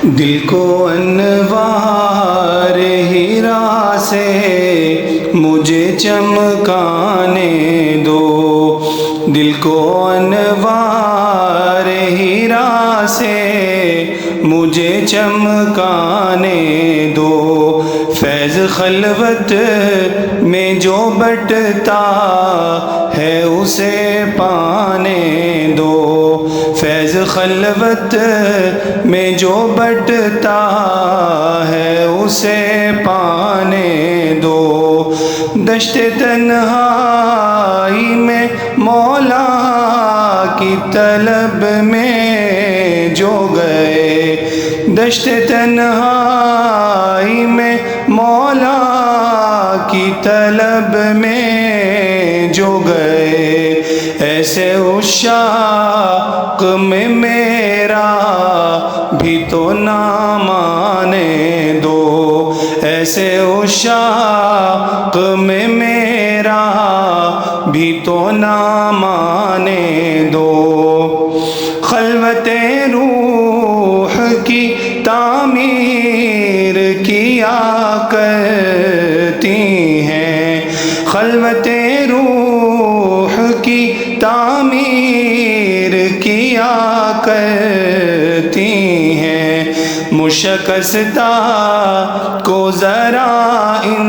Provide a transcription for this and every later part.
دل کو انوار ہیرا سے مجھے چمکانے دو، دل کو انوار ہیرا سے مجھے چمکانے دو، فیض خلوت میں جو بٹتا ہے اسے پانے دو، فیض خلوت میں جو بٹتا ہے اسے پانے دو، دشت تنہائی میں مولا کی طلب میں جو گئے، دشت تنہائی میں مولا کی طلب میں جو گئے، ایسے عشاق میں میرا بھی تو نام آنے دو، ایسے عشاق میں میرا بھی تو نام آنے دو، خلوت روح کی تعمیر کیا کرتی ہیں، خلوت روح کی تعمیر کیا کرتی ہیں، مشکستہ کو ذرا ان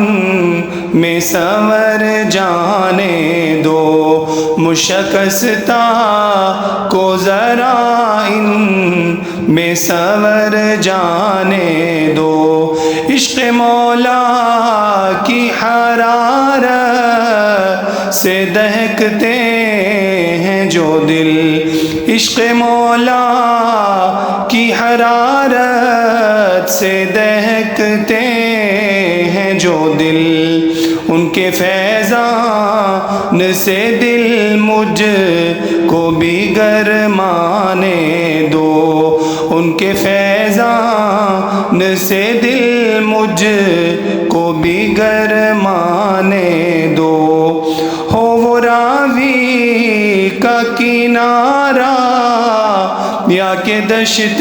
میں سنور جانے دو، مشکستہ کو ذرا ان میں سنور جانے دو، عشق مولا کی حرارت سے دہکتے ہیں جو دل، عشق مولا کی حرارت سے دہکتے ہیں جو دل، ان کے فیضان سے دل مجھ کو بھی گرمانے دو، ان کے فیضان سے دل مجھ کو بھی گرمانے دو، ہو وہ راوی کا کنارہ یا کہ دشت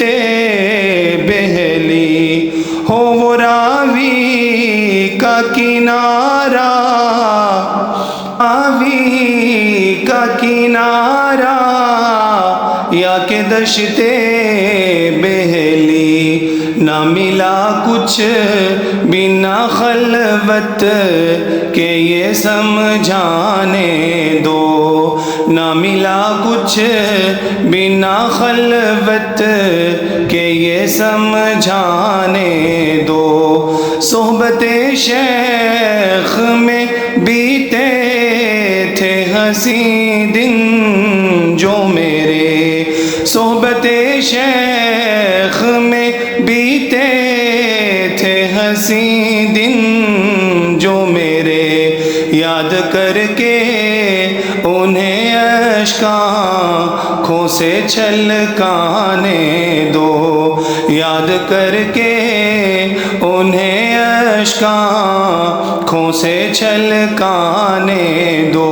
بہلی، ہو وہ راوی کا کنارہ، راوی کا کنارہ یا کہ دشت بہلی، نہ ملا کچھ بنا خلوت کے یہ سمجھانے دو، نہ ملا کچھ بنا خلوت کے یہ سمجھانے دو، صحبت شیخ میں بیتے تھے ہنسی دن جو میرے، صحبت شیخ میں بیتے تھے ہنسی دن جو میرے، یاد کر کے انہیں اشک آنکھوں سے چھلکانے دو، یاد کر کے انہیں اشک آنکھوں سے چھلکانے دو،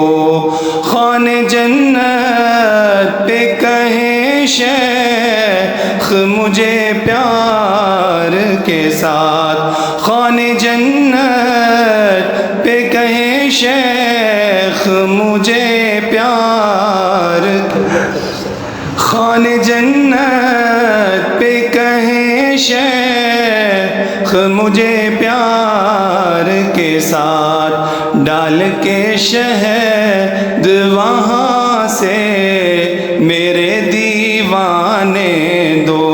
خوان جنت پہ کہیں شیخ مجھے پیار کے ساتھ، خوان جنت پہ کہیں شیخ مجھے پیار، خوان جنت پہ کہیں شیخ مجھے پیار کے ساتھ، ڈال کے شہد وہاں سے میرے دیوانے دو،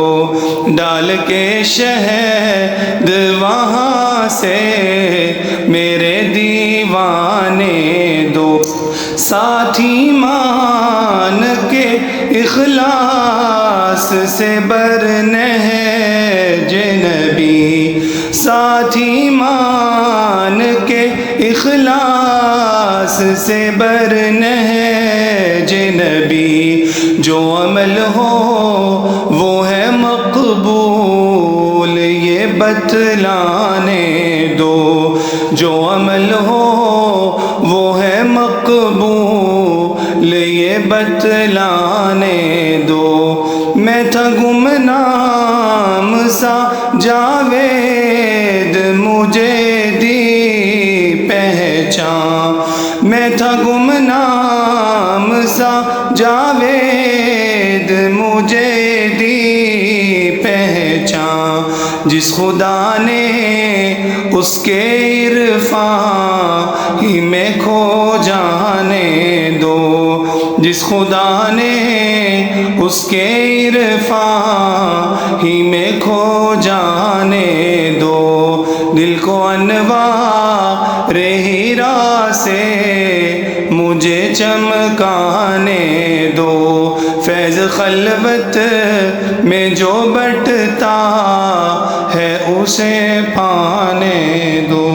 ڈال کے شہد وہاں سے میرے دیوانے دو، ساتھی مان کے اخلاص سے برنہج نبی، ساتھی مان کے اخلاص سے برنہج نبی، جو عمل ہو وہ ہے مقبول یہ بتلانے دو، جو عمل ہو وہ ہے مقبول یہ بتلانے دو، میں تھا گمنام سا جاوید مجھے دی پہچان، میں تھا گمنام سا جاوید مجھے دی پہچان، جس خدا نے اس کے عرفان ہی میں کھو جانے دو، جس خدا نے اس کے عرفان ہی میں کھو جانے دو، دل کو انوار ہیرا سے مجھے چمکانے دو، فیض خلوت میں جو بٹتا ہے اسے پانے دو۔